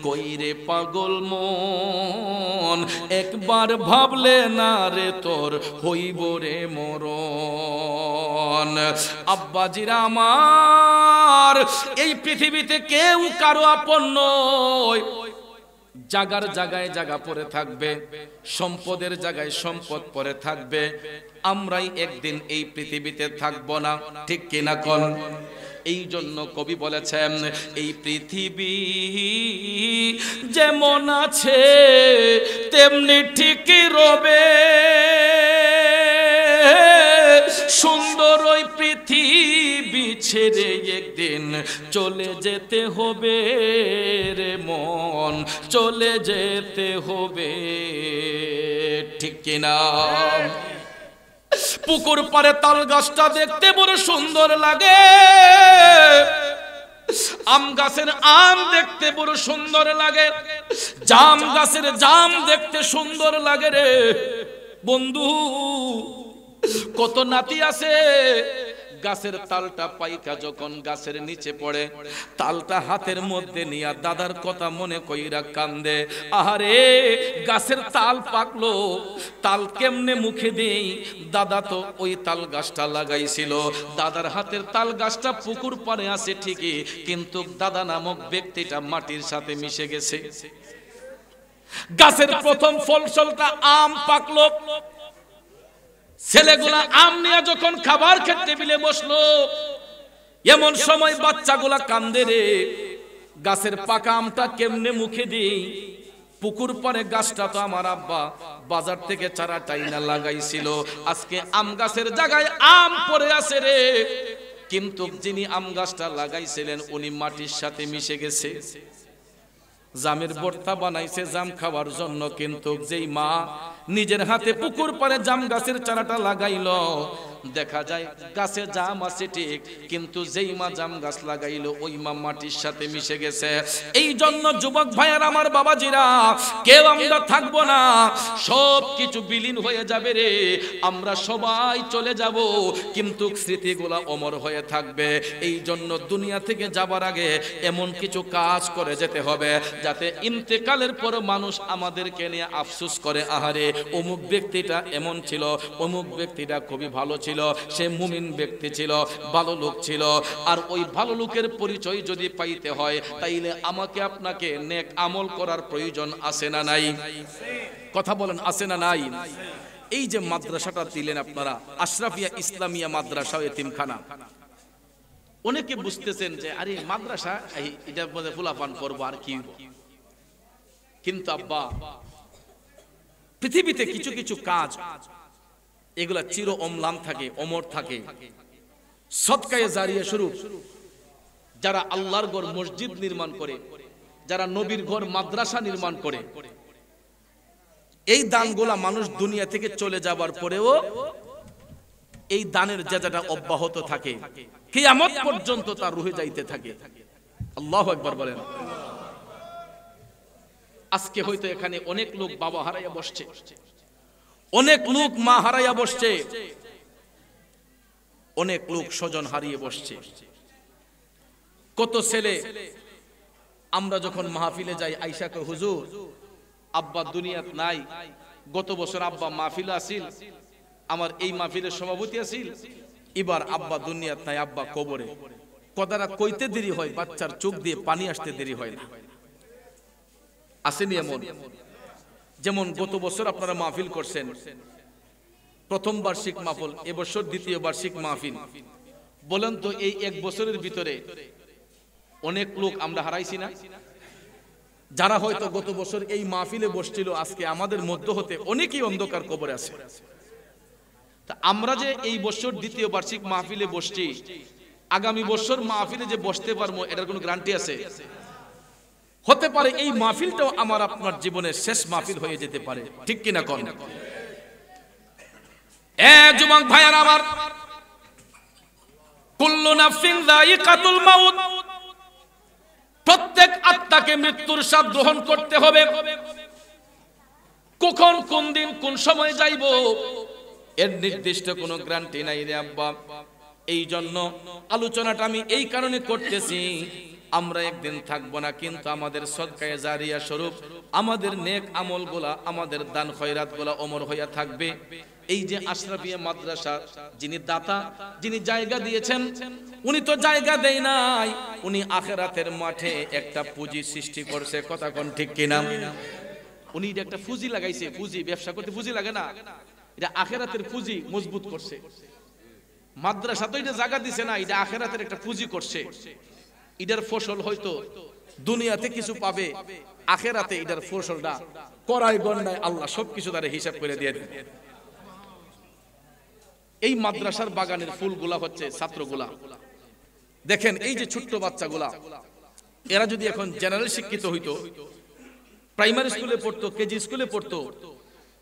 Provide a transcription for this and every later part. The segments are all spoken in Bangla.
কইরে পাগল মন একবার ভাবলে না রে তোর হইব রে মরণ। আব্বাজিরা আমার, এই পৃথিবীতে কেউ কারো আপন নয়। জাগার জায়গায় জায়গা পড়ে থাকবে, সম্পদের জায়গায় সম্পদ পড়ে থাকবে। আমরাই একদিন এই পৃথিবীতে থাকবো না, ঠিক কিনা কোন? এই জন্য কবি বলেছেন, এই পৃথিবী যেমন আছে তেমনি ঠিকই রবে, সুন্দর ওই পৃথিবী ছেড়ে একদিন চলে যেতে হবে রে মন, চলে যেতে হবে, ঠিক কিনা? পুকুর পাড়ে তাল গাছটা দেখতে বড় সুন্দর লাগে, আম গাছের আম দেখতে বড় সুন্দর লাগে, জাম গাছের জাম দেখতে সুন্দর লাগে রে বন্ধু। কত নাতি আছে গাছের তালটা পাইকা যখন গাছের নিচে পড়ে, তালটা হাতের মধ্যে নিয়া দাদার কথা মনে কইরা কান্দে, আহারে গাছের তাল পাকলো, তাল কেমনে মুখে দেই, দাদা তো ওই তাল গাছটা লাগাইছিল। দাদার হাতের তাল গাছটা পুকুর পাড়ে আছে ঠিকই, কিন্তু দাদা নামক ব্যক্তিটা মাটির সাথে মিশে গেছে। গাছের প্রথম ফলসলটা আম পাকলো, ছেলেগুলা আম নিয়ে যখন খাবার খেতে টেবিলে বসলো, এমন সময় বাচ্চাগুলা কান্দে রে, গাছের পাকা আমটা কেমনে মুখে দিই, পুকুর পাড়ে গাছটা তো আমার আব্বা বাজার থেকে চারা টাইনা লাগাইছিল, আজকে আম গাছের জায়গায় আম পড়ে আছে রে, কিন্তু যিনি আম গাছটা লাগাইছিলেন উনি মাটির সাথে মিশে গেছে। জামের ভর্তা বানাইছে জাম খাওয়ার জন্য, কিন্তু যেই মা নিজের হাতে পুকুর পাড়ে জাম গাছের চারাটা লাগাইলো, দেখা যায় গাছে জাম আছে ঠিক, কিন্তু যেই মা জাম গাছ লাগাইলো ওই মা মাটির সাথে মিশে গেছে। এই জন্য যুবক ভাইয়ার আমার বাবাজিরা, কেউ আমরা থাকবো না, সব কিছু বিলীন হয়ে যাবে রে, আমরা সবাই চলে যাব, কিন্তু স্মৃতিগুলা অমর হয়ে থাকবে। এই জন্য দুনিয়া থেকে যাবার আগে এমন কিছু কাজ করে যেতে হবে যাতে ইন্তেকালের পর মানুষ আমাদেরকে নিয়ে আফসোস করে, আহারে অমুক ব্যক্তিটা এমন ছিল, অমুক ব্যক্তিটা খুবই ভালো ছিল, সে মুমিন ব্যক্তি ছিল, ভালো লোক ছিল। আর ওই ভালো লোকের পরিচয় যদি পাইতে হয়, তাইলে আমাকে আপনাকে নেক আমল করার প্রয়োজন আছে না নাই? কথা বলেন, আছে না নাই? এই যে মাদ্রাসাটা দিলেন আপনারা, আশরাফিয়া ইসলামিয়া মাদ্রাসা এতিমখানা, অনেকে বুঝতেছেন যে আরে মাদ্রাসা এটা বলে ফুলাপান করবো আর কি, কিন্তু আব্বা পৃথিবীতে কিছু কিছু কাজ এগুলা চির অম্লান থাকে, অমর থাকে। সদকায়ে জারিয়া স্বরূপ যারা আল্লাহর ঘর মসজিদ নির্মাণ করে, যারা নবীর ঘর মাদ্রাসা নির্মাণ করে, এই দানগুলা মানুষ দুনিয়া থেকে চলে যাবার পরেও এই দানের জাজাটা অব্যাহত থাকে, কিয়ামত পর্যন্ত তার রুহে যাইতে থাকে। আল্লাহু আকবার বলেন। আজকে হয়তো এখানে অনেক লোক বাবা হারাইয়া বসছে, অনেক লোক মা হারাইয়া বসছে, অনেক লোক স্বজন হারিয়ে বসছে। কত ছেলে আমরা যখন মাহফিলে যাই আইসা কই, হুজুর আব্বা দুনিয়াত নাই, গত বছর আব্বা মাহফিলে আসিল, আমার এই মাহফিলের সভাপতি আসিল, এবার আব্বা দুনিয়াত নাই, আব্বা কবরে। কথাটা কইতে দেরি হয়, বাচ্চার চোখ দিয়ে পানি আসতে দেরি হয় না। আসেনি এমন? যেমন গত বছর আপনারা মাহফিল করছেন, প্রথম বার্ষিক মাহফিল, এবছর দ্বিতীয় বার্ষিক মাহফিল। বলেন তো এই এক বছরের ভিতরে অনেক লোক আমরা হারাইছি না? যারা হয়তো গত বছর এই মাহফিলে বসছিল, আজকে আমাদের মধ্য হতে অনেকেই অন্ধকার কবরে আছে। তা আমরা যে এই বছর দ্বিতীয় বার্ষিক মাহফিলে বসছি, আগামী বছর মাহফিলে যে বসতে পারবো এটার কোনো গ্যারান্টি আছে? হতে পারে এই মাহফিলটাও আমার আপনার জীবনের শেষ মাহফিল হয়ে যেতে পারে, ঠিক কিনা কোন? এ যুবক ভাইয়ারা আমার, কুল্লু নাফসিন যায়িকাতুল মাউত, প্রত্যেক আত্মাকে মৃত্যুর স্বাদ গ্রহণ করতে হবে। কখন, কোন দিন, কোন সময় যাইব এর নির্দিষ্ট কোনো গ্যারান্টি নাই রে আব্বা। এই জন্য আলোচনাটা আমি এই কারণে করতেছি, আমরা একদিন থাকবো না, কিন্তু আমাদের সদকায়ে জারিয়া স্বরূপ আমাদের নেক আমলগুলা, আমাদের দান খয়রাতগুলা অমর হইয়া থাকবে। এই যে আশরাফিয়া মাদ্রাসা যিনি দাতা, যিনি জায়গা দিয়েছেন, উনি তো জায়গা দেয় নাই, উনি আখিরাতের মাঠে একটা পুঁজি সৃষ্টি করছে। কথা কোন ঠিক কিনা? উনি একটা পুঁজি লাগাইছে। পুঁজি, ব্যবসা করতে পুঁজি লাগে না, এটা আখিরাতের পুঁজি মজবুত করছে। মাদ্রাসা তো এটা জায়গা দিছে না, এটা আখিরাতের একটা পুঁজি করছে। এটার ফসল হয়তো দুনিয়াতে কিছু পাবে, আখিরাতে এটার ফসলটা করায় গণনায় আল্লাহ সবকিছু তারে হিসাব করে দিয়ে দেবে। এই মাদ্রাসার বাগানের ফুলগুলা হচ্ছে ছাত্রগুলা। দেখেন এই যে ছোট্ট বাচ্চাগুলা, এরা যদি এখন জেনারেল শিক্ষিত হইতো, প্রাইমারি স্কুলে পড়তো, কেজি স্কুলে পড়তো,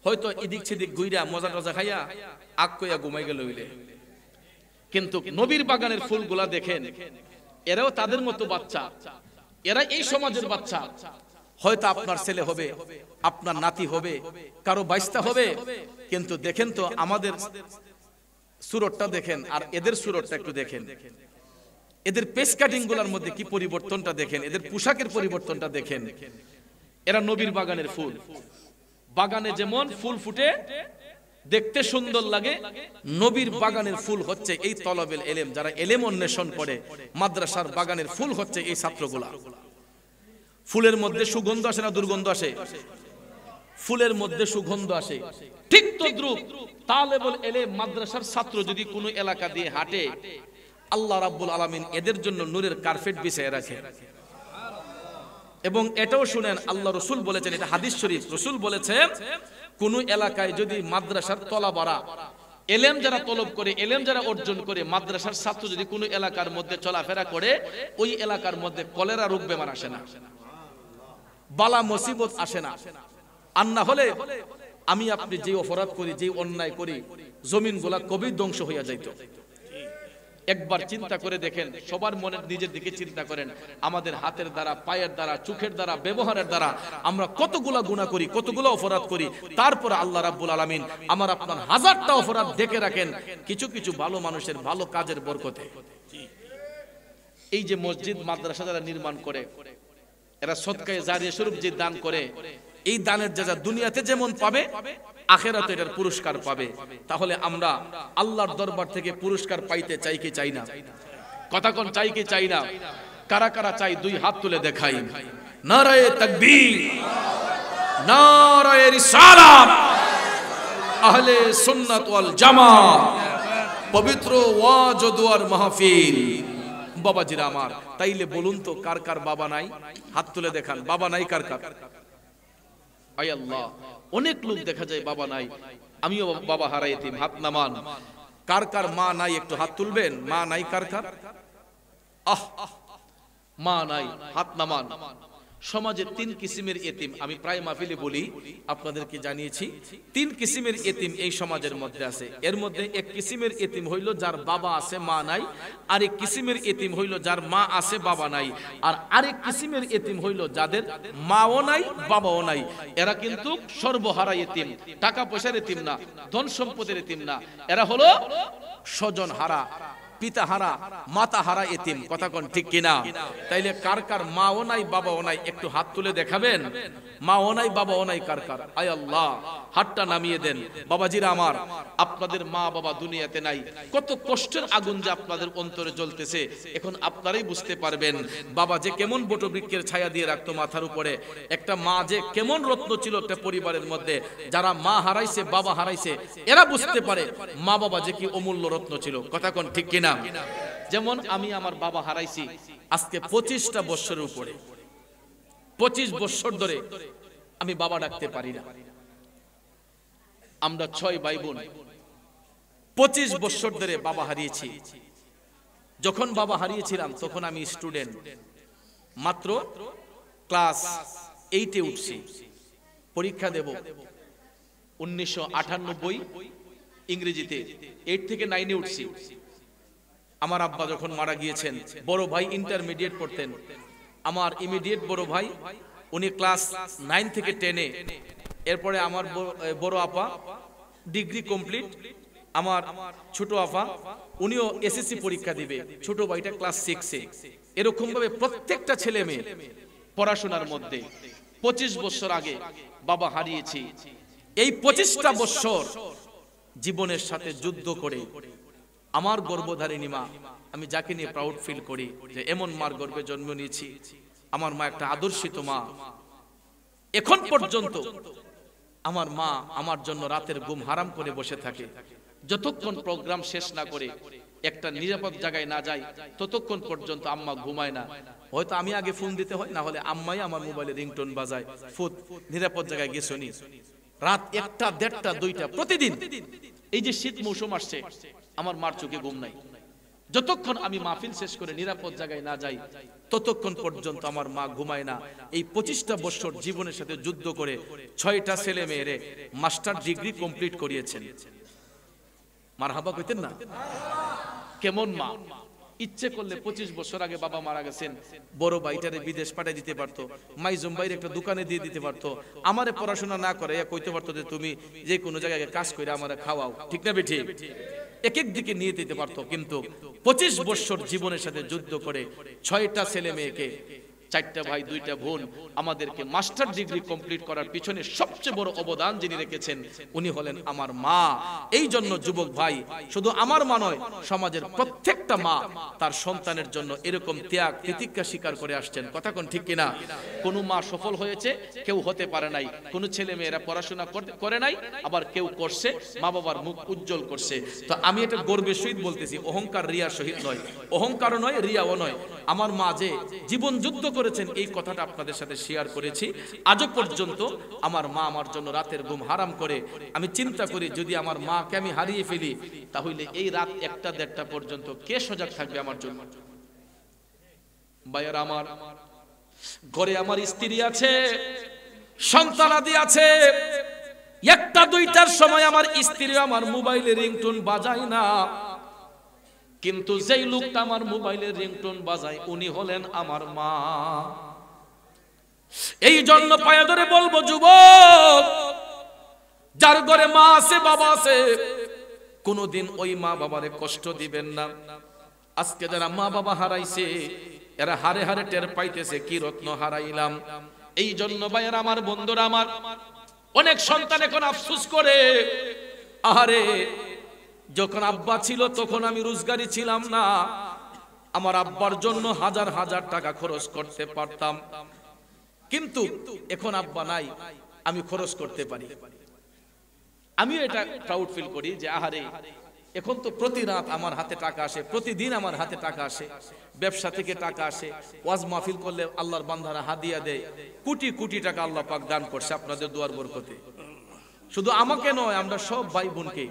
হয়তো এদিক সেদিক ঘুইরা মজা টজা খাইয়া আগ কইয়া ঘুমাই গেল হইলে। কিন্তু নবীর বাগানের ফুলগুলা দেখেন, এরাও তাদের মতো বাচ্চা, এরা এই সমাজের বাচ্চা। হয়তো আপনার ছেলে হবে, আপনার নাতি হবে, কারো বাইস্তা হবে, কিন্তু দেখেন তো আমাদের সুরতটা দেখেন আর এদের সুরতটা একটু দেখেন। এদের পেস কাটিং গুলার মধ্যে কি পরিবর্তনটা দেখেন, এদের পোশাকের পরিবর্তনটা দেখেন। এরা নবীর বাগানের ফুল। বাগানে যেমন ফুল ফুটে দেখতে সুন্দর লাগে, নবীর বাগানের ফুল হচ্ছে এই তলবেল এলেম, যারা এলেম অন্বেষণ করে। মাদ্রাসার বাগানের ফুল হচ্ছে এই ছাত্রগুলা। ফুলের মধ্যে সুগন্ধ আসে না দুর্গন্ধ আসে? ফুলের মধ্যে সুগন্ধ আসে। ঠিক তদ্রুপ তালেবুল ইলম মাদ্রাসার ছাত্র যদি কোনো এলাকা দিয়ে হাঁটে, আল্লাহ রাব্বুল আলামিন এদের জন্য নূরের কার্পেট বিছিয়ে রাখে। এবং এটাও শুনেন, আল্লাহ রাসূল বলেছেন, এটা হাদিস শরীফ, রাসূল বলেছেন কোন এলাকায় যদি মাদ্রাসার তলাবারা এলেম যারা তলব করে, এলেম যারা অর্জন করে, মাদ্রাসার ছাত্র যদি কোনো এলাকার মধ্যে চলাফেরা করে, ওই এলাকার মধ্যে কলেরা রোগ বেমার আসে না, বালা মুসিবত আসে না। আর না হলে আমি আপনি যে অপরাধ করি, যে অন্যায় করি, জমিনগুলা কবি ধ্বংস হইয়া যাইত। একবার চিন্তা করে দেখেন, সবার মনে নিজের দিকে চিন্তা করেন, আমাদের হাতের দ্বারা, পায়ের দ্বারা, চোখের দ্বারা, ব্যবহারের দ্বারা আমরা কতগুলা গুনাহ করি, কতগুলা অপরাধ করি। তারপর আল্লাহ রাব্বুল আলামিন আমার আপনার হাজারটা অপরাধ দেখে রাখেন কিছু কিছু ভালো মানুষের ভালো কাজের বরকতে। এই যে মসজিদ মাদ্রাসা যারা নির্মাণ করে, এরা সদকায়ে জারিয়া স্বরূপ যে দান করে, এই দানের যাজা দুনিয়াতে যেমন পাবে, আখিরাতে এটার পুরস্কার পাবে। তাহলে আমরা আল্লাহর দরবার থেকে পুরস্কার পাইতে চাই কি চাই না? কথা কোন চাই কি চাই না? কারা কারা চাই দুই হাত তুলে দেখাই। নারায়ে তাকবীর, নারায়ে রিসালাত, আহলে সুন্নাত ওয়াল জামাত, পবিত্র ওয়াজ ও দুয়ার মাহফিল। বাবাজিরা আমার, তাইলে বলুন তো কার কার বাবা নাই? হাত তুলে দেখান, বাবা নাই কার কার? আয় আল্লাহ, অনেক লোক দেখা যায় বাবা নাই। আমিও বাবা হারাই এতিম, হাত নামান। কার কার মা নাই একটু হাত তুলবেন? মা নাই কার কার? মা নাই, হাত নামান। সমাজে তিন কিসিমের এতিম, আমি প্রায় মাহফিলে বলি, আপনাদেরকে জানিয়েছি, তিন কিসিমের এতিম এই সমাজের মধ্যে আছে। এর মধ্যে এক কিসিমের এতিম হইল যার বাবা আছে মা নাই, আরেক কিসিমের এতিম হইল যার মা আছে বাবা নাই, আর আরেক কিসিমের এতিম হইল যাদের মাও নাই বাবাও নাই। এরা কিন্তু সর্বহারা এতিম, টাকা পয়সার এতিম না, ধন সম্পদের এতিম না, এরা হলো স্বজন হারা, পিতা হারা, মাতা হারা এতিম। কথা কোন ঠিক কিনা? তাইলে কার কার মাও নাই বাবাও নাই একটু হাত তুলে দেখাবেন? মাও নাই বাবাও নাই কার কার? আয় আল্লাহ, হাতটা নামিয়ে দেন। বাবাজিরা আমার, আপনাদের মা বাবা দুনিয়াতে নাই, কত কষ্টের আগুন যে আপনাদের অন্তরে জ্বলতেছে এখন আপনারাই বুঝতে পারবেন। বাবা যে কেমন বটবৃক্ষের ছায়া দিয়ে রাখতো মাথার উপরে, একটা মা যে কেমন রত্ন ছিল একটা পরিবারের মধ্যে। যারা মা হারাইছে, বাবা হারাইছে, এরা বুঝতে পারে মা বাবা যে কি অমূল্য রত্ন ছিল। কথা কোন ঠিক কিনা? যেমন আমি আমার বাবা হারাইছি আজকে 25টা বছরের উপরে, 25 বছর ধরে আমি বাবা ডাকতে পারি না। আমরা 6 ভাই বোন, 25 বছর ধরে বাবা হারিয়েছি। যখন বাবা হারিয়েছিলাম তখন আমি স্টুডেন্ট, মাত্র ক্লাস 8-এ উঠছি, পরীক্ষা দেব 1998 ইংরেজিতে, 8 থেকে 9-এ উঠছি। আমার আব্বা যখন মারা গিয়েছেন, বড় ভাই ইন্টারমিডিয়েট পড়তেন, আমার ইমিডিয়েট বড় ভাই উনি ক্লাস 9 থেকে 10-এ, এরপরে আমার বড় আপা ডিগ্রি কমপ্লিট, আমার ছোট আপা উনিও এসএসসি পরীক্ষা দিবে, ছোট ভাইটা ক্লাস 6-এ। এরকম ভাবে প্রত্যেকটা ছেলে মেয়ে পড়াশোনার মধ্যে 25 বছর আগে বাবা হারিয়েছি, এই 25টা বছর জীবনের সাথে যুদ্ধ করে আমার গর্ভধারিণী মা, আমি যাকে নিয়ে প্রাউড ফিল করি যে এমন মার গর্ভে জন্ম নিয়েছি। আমার মা একটা আদর্শিত মা। এখন পর্যন্ত আমার মা আমার জন্য রাতের ঘুম হারাম করে বসে থাকে। যতক্ষণ প্রোগ্রাম শেষ না করে একটা নিরাপদ জায়গায় না যাই ততক্ষণ পর্যন্ত আম্মা ঘুমায় না। হয়তো আমি আগে ফোন দিতে হয়, না হলে আম্মাই আমার মোবাইলে রিংটোন বাজায়, ফুট নিরাপদ জায়গায় গেছো নি। রাত 1টা, 1:30, 2টা প্রতিদিন। এই যে শীত মৌসুম আসছে, আমার মার চোখে ঘুম নাই। যতক্ষণ আমি মাহফিল শেষ করে নিরাপদ জায়গায় না যাই ততক্ষণ পর্যন্ত আমার মা ঘুমায় না। এই 25টা বছর জীবনের সাথে যুদ্ধ করে 6টা ছেলে মেয়েরে মাস্টার ডিগ্রি কমপ্লিট করিয়েছেন। মারহাবা কইতেন না? কেমন মা! ইচ্ছে করলে 25 বছর আগে বাবা মারা গেছেন, বড় ভাইটারে বিদেশ পাঠিয়ে দিতে পারতো, মাইজুম ভাইয়ের একটা দোকানে দিয়ে দিতে পারতো, আমারে পড়াশোনা না করে কইতে পারতো যে তুমি যে কোনো জায়গায় কাজ করে আমারে খাওয়াও, ঠিক না বেঠি? এক এক দিকে নিয়ে দিতে পারতো। কিন্তু 25 বছর জীবনের সাথে যুদ্ধ করে 6টা ছেলে মেয়েকে, 4টা ভাই 2টা বোন, আমাদেরকে মাস্টার ডিগ্রি কমপ্লিট করার পিছনে সবচেয়ে বড় অবদান যিনি রেখেছেন উনি হলেন আমার মা। এই জন্য যুবক ভাই, শুধু আমার মা নয়, সমাজের প্রত্যেকটা মা তার সন্তানের জন্য এরকম ত্যাগ তিতিক্ষা স্বীকার করে আসছেন। কথা কোন ঠিক কিনা? কোন মা সফল হয়েছে, কেউ হতে পারে নাই। কোন ছেলে মেয়েরা পড়াশোনা করে নাই, আবার কেউ করছে, মা বাবার মুখ উজ্জ্বল করছে। তো আমি এটা গর্বের সহিত বলতেছি, অহংকার রিয়ার সহিত নয়, অহংকারও নয়, রিয়াও নয়। আমার মা যে জীবন যুদ্ধ করেছেন এই কথাটা আপনাদের সাথে শেয়ার করেছি। আজও পর্যন্ত আমার মা আমার জন্য রাতের ঘুম হারাম করে। আমি চিন্তা করি যদি আমার মাকে আমি হারিয়ে ফেলি তাহলে এই রাত 1টা 1:30 পর্যন্ত কে সজাগ থাকবে আমার জন্য? ভাইয়ারা আমার, ঘরে আমার স্ত্রী আছে, সন্তানাদি আছে। 1টা 2টার সময় আমার স্ত্রী আমার মোবাইলে রিংটোন বাজায় না, কিন্তু যেই লোকটা আমার মোবাইলের রিংটোন বাজায় উনি হলেন আমার মা। এই জন্য পায়ে ধরে বলবো যুবক, যার ঘরে মা আছে বাবা আছে, কোনদিন ওই মা বাবারে কষ্ট দিবেন না। আজকে যারা মা বাবা হারাইছে এরা হারে হারে টের পাইতেছে কি রত্ন হারাইলাম। এই জন্য ভাইয়েরা আমার, বন্ধুরা আমার, অনেক সন্তান এখন আফসোস করে, আরে যখন আব্বা ছিল তখন আমি রোজগারি ছিলাম না, আমার আব্বার জন্য হাজার হাজার টাকা খরচ করতে পারতাম, কিন্তু এখন আব্বা নাই, আমি খরচ করতে পারি। আমিও এটা প্রাউড ফিল করি যে আহারে এখন তো প্রতি রাত আমার হাতে টাকা আসে, প্রতিদিন আমার হাতে টাকা আসে, ব্যবসা থেকে টাকা আসে, ওয়াজ মাহফিল করলে আল্লাহর বান্দারা হাদিয়া দেয়, কোটি কোটি টাকা আল্লাহ পাক দান করছে আপনাদের দুয়ার বরকতে। শুধু আমাকে নয়, আমরা সব ভাই বোনকে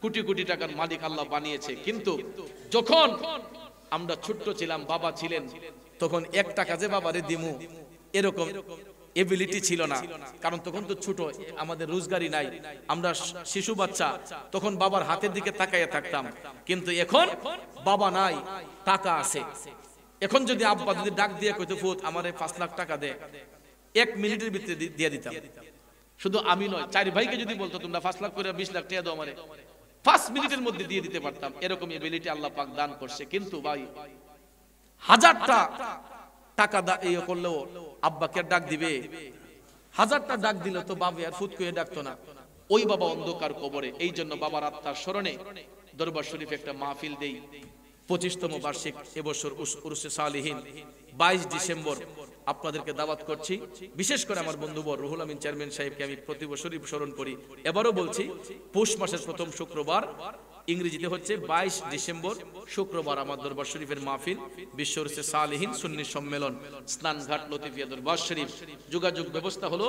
কোটি কোটি টাকার মালিক আল্লাহ বানিয়েছে। কিন্তু যখন আমরা ছোট্ট ছিলাম, বাবা ছিলেন, তখন 1 টাকা যে বাবারে দিমু এরকম এবিলিটি ছিল না, কারণ তখন তো ছোট, আমাদের রোজগারি নাই, আমরা শিশু বাচ্চা, তখন বাবার হাতের দিকে তাকাইয়া থাকতাম। কিন্তু এখন বাবা নাই, টাকা আছে, এখন যদি আব্বা যদি ডাক দিয়ে কইতো ফুত আমারে 5 লাখ টাকা দে, 1 মিনিটের ভিতরে দিয়ে দিতাম। শুধু আমি নয়, 4 ভাইকে যদি বলতো তোমরা 5 লাখ করে 20 লাখ টাকা দাও আমারে, 5 মিনিটের মধ্যে দিয়ে দিতে পারতাম। এরকম এবিলিটি আল্লাহ পাক দান করছে। কিন্তু ভাই হাজারটা টাকা ইয়ে করলেও আব্বাকে ডাক দিবে, হাজারটা ডাক দিল তো বাবা আর ফুত করে ডাকতো না, ওই বাবা অন্ধকার কবরে। এই জন্য বাবার আত্মার স্মরণে দরবার শরীফে একটা মাহফিল দেই। 25তম বার্ষিক এবছর উরুসে সালিহিন 22 ডিসেম্বর আপনাদেরকে দাওয়াত করছি। বিশেষ করে আমার বন্ধুবর রুহুল আমিন চেয়ারম্যান সাহেবকে আমি প্রতি বছরই স্মরণ করি, এবারও বলছি, পৌষ মাসের প্রথম শুক্রবার, ইংরেজিতে হচ্ছে 22 ডিসেম্বর শুক্রবার আমার দরবার শরীফের মাহফিল, বিশ্ব উরুসে সালিহিন সুন্নি সম্মেলন, স্নানঘাট লতিফিয়া দরবার শরীফ। যোগাযোগ ব্যবস্থা হলো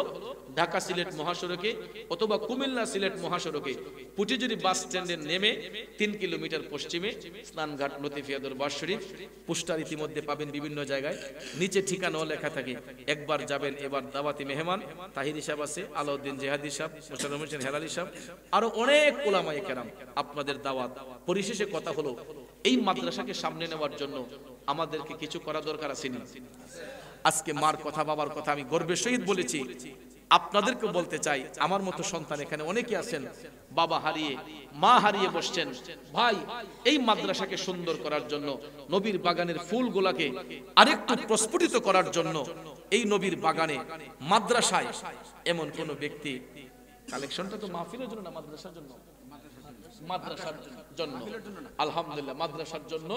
ঢাকা সিলেট মহাসড়কে অথবা কুমিল্লা সিলেট মহাসড়কে পুটিজুরি বাস স্ট্যান্ডে নেমে 3 কিলোমিটার পশ্চিমে স্নানঘাট লতিফিয়া দরবার শরীফ। পোস্টার ইতিমধ্যে পাবেন বিভিন্ন জায়গায়, নিচে ঠিকানাও লেখা থাকে। একবার যাবেন। এবার দাওয়াতি মেহমান তাহিরি সাহেব আছে, আলাউদ্দিন জেহাদি সাহেব, মোশাররফ হোসেন হেলালি সাহেব, আরো অনেক উলামায়ে কেরাম, আপনাদের দাওয়াত। পরিশেষে কথা হলো, এই মাদ্রাসাকে সামনে নেওয়ার জন্য আমাদেরকে কিছু করা দরকার আছে না? আজকে মার কথা, বাবার কথা আমি গর্বের সহিত বলেছি। আপনাদেরকে বলতে চাই, আমার মতো সন্তান এখানে অনেকে আছেন, বাবা হারিয়ে মা হারিয়ে বসছেন। ভাই, এই মাদ্রাসাকে সুন্দর করার জন্য, নবীর বাগানের ফুলগুলাকে আরেকটু প্রস্ফুটিত করার জন্য, এই নবীর বাগানে মাদ্রাসায় এমন কোন ব্যক্তি, কালেকশনটা তো মাহফিলের জন্য না, মাদ্রাসার জন্য, মাদ্রাসার জন্য, আলহামদুলিল্লাহ মাদ্রাসার জন্য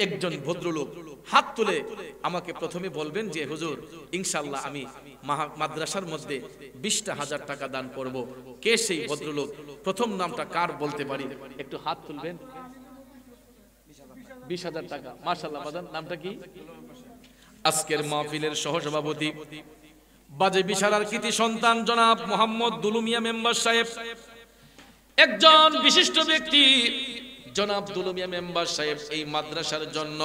একজন ভদ্রলোক হাত তুলে আমাকে প্রথমে বলবেন যে হুজুর ইনশাআল্লাহ আমি মাদ্রাসার মধ্যে 20,000 টাকা দান করব। কে সেই ভদ্রলোক? প্রথম নামটা কার বলতে পারি? একটু হাত তুলবেন। 20,000 টাকা, মাশাআল্লাহ। বাজান নামটা কি? আজকের মাহফিলের সহসভাপতি, বাজে বিশালার কৃতি সন্তান জনাব মোহাম্মদ দুলু মিয়া মেম্বার সাহেব, একজন বিশিষ্ট ব্যক্তি জনাব দুলু মিয়া মেম্বার সাহেব এই মাদ্রাসার জন্য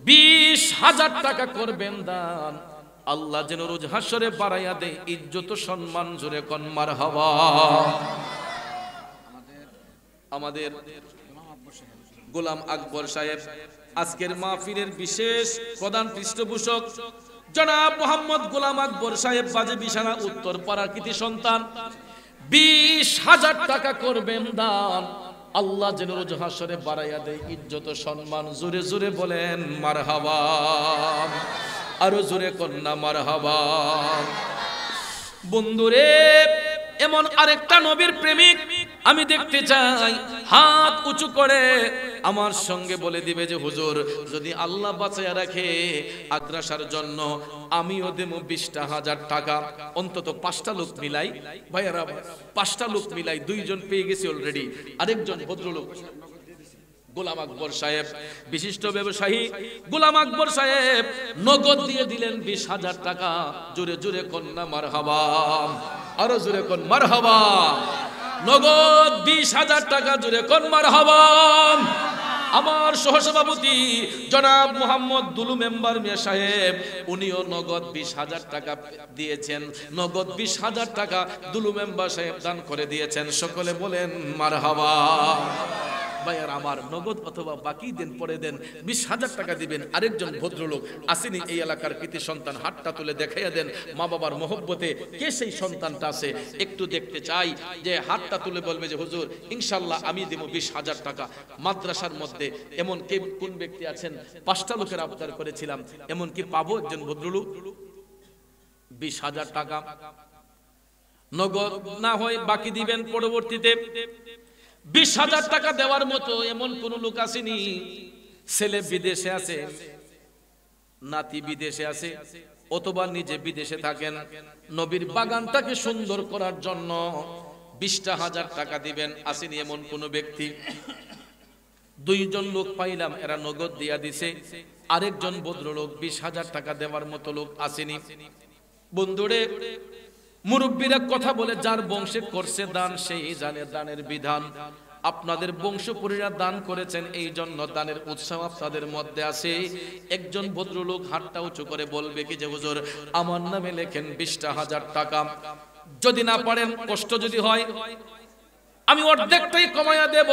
20,000 টাকা করবেন দান। আল্লাহ যেন রোজ হাসরে বাড়াইয়া দেয় ইজ্জত সম্মান, জোরে কোন মারহাবা। আমাদের গোলাম আকবর সাহেব আজকের মাহফিলের বিশেষ প্রধান পৃষ্ঠপোষক জনাব মোহাম্মদ গোলাম আকবর সাহেব, বাজে বিশালা উত্তর পাড়ার কৃতি সন্তান, 20,000 টাকা করবেন দান। আল্লাহ যেন রোজ হাসরে বাড়াইয়া দেয় ইজ্জত সম্মান, জোরে জোরে বলেন মারহাবা, আরো জোরে কন্যা মারহাবা। বন্ধুরে, এমন আরেকটা নবীর প্রেমিক আমি দেখতে চাই, হাত উঁচু করে আমার সঙ্গে বলে দিবে যে হুজুর যদি আল্লাহ বাঁচাইয়া রাখে মাদ্রাসার জন্য আমিও দেব 20,000 টাকা। অন্তত 5টা লোক মিলাই, ভাইয়ারা 5টা লোক মিলাই, 2 জন পেয়ে গেছি অলরেডি। আরেকজন ভদ্রলোক গোলাম আকবর সাহেব, বিশিষ্ট ব্যবসায়ী গোলাম আকবর সাহেব নগদ দিয়ে দিলেন 20,000 টাকা। জোরে জোরে কন্যা মারহাবা, আরো জোরে কোন মারহাবা। নগদ 20,000 টাকা, জোরে কোন মারহাবা। আমার সহসভাপতি জনাব মোহাম্মদ দুলু মেম্বার মিয়া সাহেব, উনিও নগদ 20,000 টাকা দিয়েছেন। নগদ 20,000 টাকা দুলু মেম্বার সাহেব দান করে দিয়েছেন। সকলে বলেন মারহাবা। ভাইয়ার আমার, নগদ অথবা বাকি দেন, পরে দেন, 20,000 টাকা দিবেন। আরেকজন ভদ্রলোক আসেনি এই এলাকার কৃতি সন্তান, হাতটা তুলে দেখাইয়া দেন মা বাবার মহব্বতে কে সেই সন্তানটা আছে একটু দেখতে চাই। যে হাতটা তুলে বলবে যে হুজুর ইনশাআল্লাহ আমি দেব 20,000 টাকা মাদ্রাসার মধ্যে। এমন কে, কোন ব্যক্তি আছেন? 5টা লোকের আবদার করেছিলাম, এমন কি পাবো একজন ভদ্রলোক? 20,000 টাকা নগদ না হয় বাকি দিবেন পরবর্তীতে। 20,000 টাকা দেওয়ার মতো এমন কোন লোক আসেনি? ছেলে বিদেশে আছে, নাতি বিদেশে আছে, অথবা নিজে বিদেশে থাকেন, নবীর বাগানটাকে সুন্দর করার জন্য 20,000 টাকা দিবেন, আসেনি এমন কোন ব্যক্তি? 2 জন লোক পাইলাম, এরা নগদ দিয়া দিছে। আরেকজন ভদ্রলোক 20,000 টাকা দেওয়ার মতো লোক আসেনি। বন্ধুরে, মুরব্বীরা কথা বলে যার বংশে করছে দান সেই জানে দানের বিধান। আপনাদের বংশপুরীরা দান করেছেন, এই জন্য দানের উৎসাহ আপনাদের মধ্যে আছে। একজন ভদ্রলোক হাতটা উঁচু করে বলবে কি যে হুজুর আমার নামে লেখেন 20,000 টাকা। যদি না পারেন, কষ্ট যদি হয়, আমি অর্ধেকটাই কমাইয়া দেব,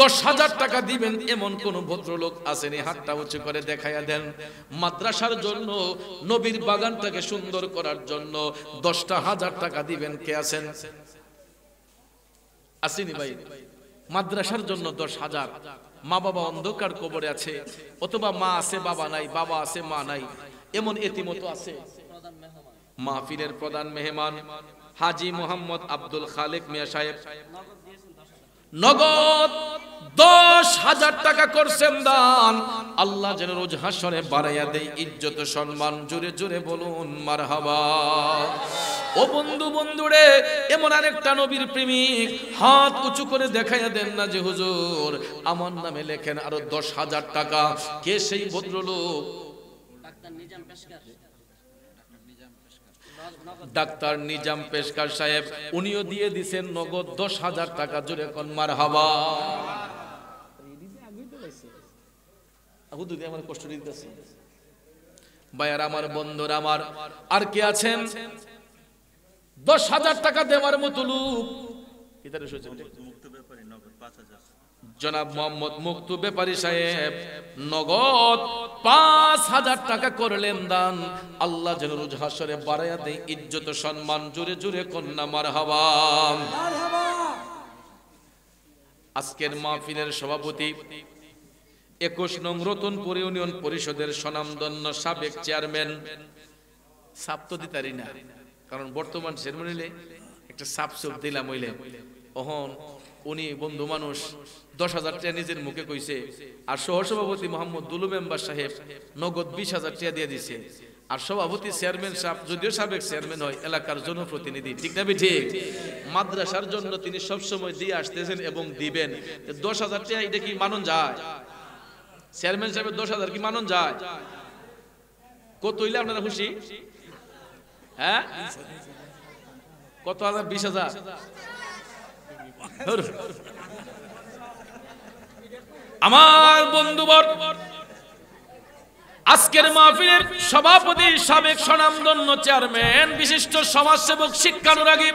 10,000 টাকা দিবেন। এমন কোন ভদ্রলোক আসেনি? হাতটা উঁচু করে দেখাইয়া দেন। মাদ্রাসার জন্য, নবীর বাগানটাকে সুন্দর করার জন্য 10,000 টাকা দিবেন কে আছেন? আসেনি ভাই? মাদ্রাসার জন্য 10,000। মা বাবা অন্ধকার কবরে আছে, অথবা মা আছে বাবা নাই, বাবা আছে মা নাই, এমন এতিমতো আছে। মাহফিলের প্রধান মেহমান হাজী মোহাম্মদ আব্দুল খালেক মিয়া সাহেব নগদ 10,000 টাকা করছেন দান। আল্লাহ যেন রোজ হাসরে বাড়াইয়া দেয় ইজ্জত সম্মান, জোরে জোরে বলুন মারহাবা। ও বন্ধু, বন্ধুরে, এমন আরেকটা নবীর প্রেমিক হাত উঁচু করে দেখাইয়া দেন না যে হুজুর আমার নামে লেখেন আরো 10,000 টাকা। কে সেই ভদ্রলোক? ডাক্তার নিজাম পেশকার সাহেব, উনিও দিয়ে দিছেন নগদ 10,000 টাকা। জোরে কোন মারহাবা। আমার কষ্ট দিতেছে ভাইয়ার আমার, বন্ধুরা আমার, আর কে আছেন 10,000 টাকা দেওয়ার মতো লোক? জনাব মোহাম্মদ মুক্তু ব্যাপারী সাহেব নগদ 5,000 টাকা করলেন দান। আল্লাহ যেন রোজ হাসরে বাড়াইয়া দেয় ইজ্জত সম্মান। জোরে জোরে কন্যা মারহাবা। আজকের মাহফিলের সভাপতি 21 নং রতনপুর ইউনিয়ন পরিষদের স্বনামধন্য সাবেক চেয়ারম্যান, সাপ তো দিতারি না কারণ বর্তমান চেয়ারম্যান একটা সাপ সুপ দিলাম হইলে অহন উনি বন্ধু মানুষ 10,000 টাকা নিজের মুখে কইছে। আর সহসভাপতি মোহাম্মদ দুলু মেম্বার সাহেব নগদ 20,000 টাকা দিয়ে দিছে। আর সভাপতি চেয়ারম্যান সাহেব যদিও সাবেক চেয়ারম্যান হয়, এলাকার জনপ্রতিনিধি, ঠিক না ঠিক? মাদ্রাসার জন্য তিনি সবসময় দিয়ে আসতেছেন এবং দিবেন। 10,000 টাকা এটা কি মানন যায়? চেয়ারম্যান সাহেবের 10,000 কি মানন যায়? কত হইলে আপনারা খুশি? হ্যাঁ, কত হাজার? 20,000। আমার বন্ধুবর, আজকের মাহফিলের সভাপতি সাবেক স্বনামধন্য চেয়ারম্যান বিশিষ্ট সমাজসেবক শিক্ষানুরাগী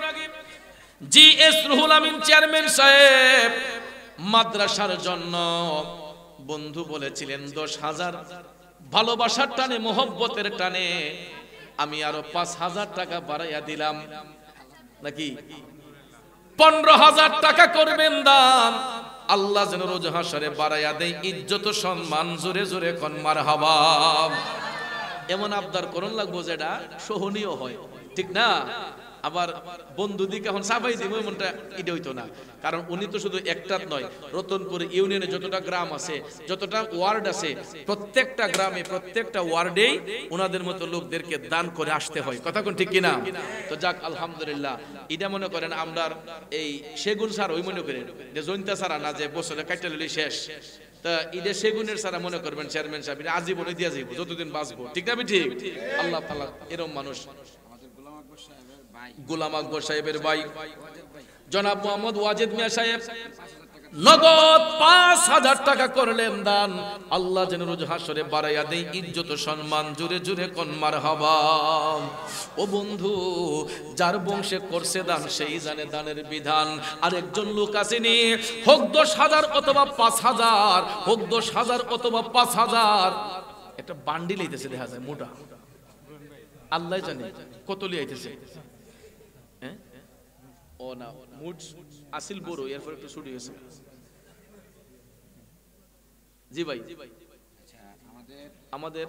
GS রুহুল আমিন চেয়ারম্যান সাহেব মাদ্রাসার জন্য বন্ধু বলেছিলেন 10,000 ভালোবাসার টানে মোহব্বতের টানে আমি আরো 5,000 টাকা বাড়াইয়া দিলাম। নাকি 15,000 টাকা করবেন দান। আল্লাহ যেন রোজ হাসরে বাড়াইয়া দেয় ইজ্জত সম্মান। জোরে জোরে কোন মারহাবা। এমন আবদার করুন লাগবো যেটা সহনীয় হয়, ঠিক না? আবার বন্ধু দিকে এখন সাফাই দিব এমনটা এটা হইতো না। কারণ উনি তো শুধু একটাত নয়, রতনপুর ইউনিয়নে যতটা গ্রাম আছে, যতটা ওয়ার্ড আছে, প্রত্যেকটা গ্রামে প্রত্যেকটা ওয়ার্ডেই ওনাদের মতো লোকদেরকে দান করে আসতে হয়। কথা কোন ঠিক কিনা? তো যাক আলহামদুলিল্লাহ। এটা মনে করেন আমরা এই সেগুন সার ওই মনে করেন যে জৈন্তা সারা না যে বছরে কাইটা লইলে শেষ, তা ঈদে সেগুনের সারা মনে করবেন চেয়ারম্যান সাহেব আজীবনে দিয়া যাইব যতদিন বাঁচবো, ঠিক না ঠিক? আল্লাহ তাআলা এরকম মানুষ। গোলাম আকবর সাহেবের ভাই জনাব মোহাম্মদ ওয়াজেদ মিয়া সাহেব নগদ 5,000 টাকা করলেন দান। আল্লাহ যেন রোজ হাসরে বাড়াইয়া দেয় ইজ্জত সম্মান। জোরে জোরে কোন মারহাবা। ও বন্ধু, যার বংশে করছে দান সেই জানে দানের বিধান। আর একজন লোক আসেনি, হোক 10,000 অথবা 5,000, হোক 10,000 অথবা 5,000, একটা বান্ডিল আইতেছে দেখা যায় মোটা, আল্লাহ জানে কত লিয়াইতেছে। ও না মুড আসিল বড়, এরপর একটু ছুটি হয়েছে। জি ভাই, আমাদের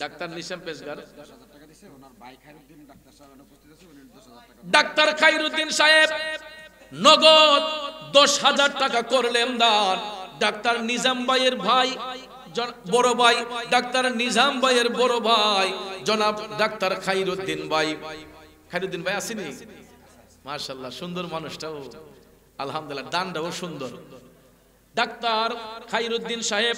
ডাক্তার নিজাম পেশগার, ডাক্তার খায়রুদ্দিন সাহেব নগদ 10,000 টাকা করলেন দান। ডাক্তার নিজাম ভাইয়ের ভাই, বড় ভাই ডাক্তার নিজাম ভাইয়ের বড় ভাই জনাব ডাক্তার খায়রুদ্দিন ভাই। খায়রুদ্দিন ভাই আসেনি? মাশাআল্লাহ, সুন্দর মানুষটাও, আলহামদুলিল্লাহ, দানটাও সুন্দর। ডাক্তার খায়রুদ্দিন সাহেব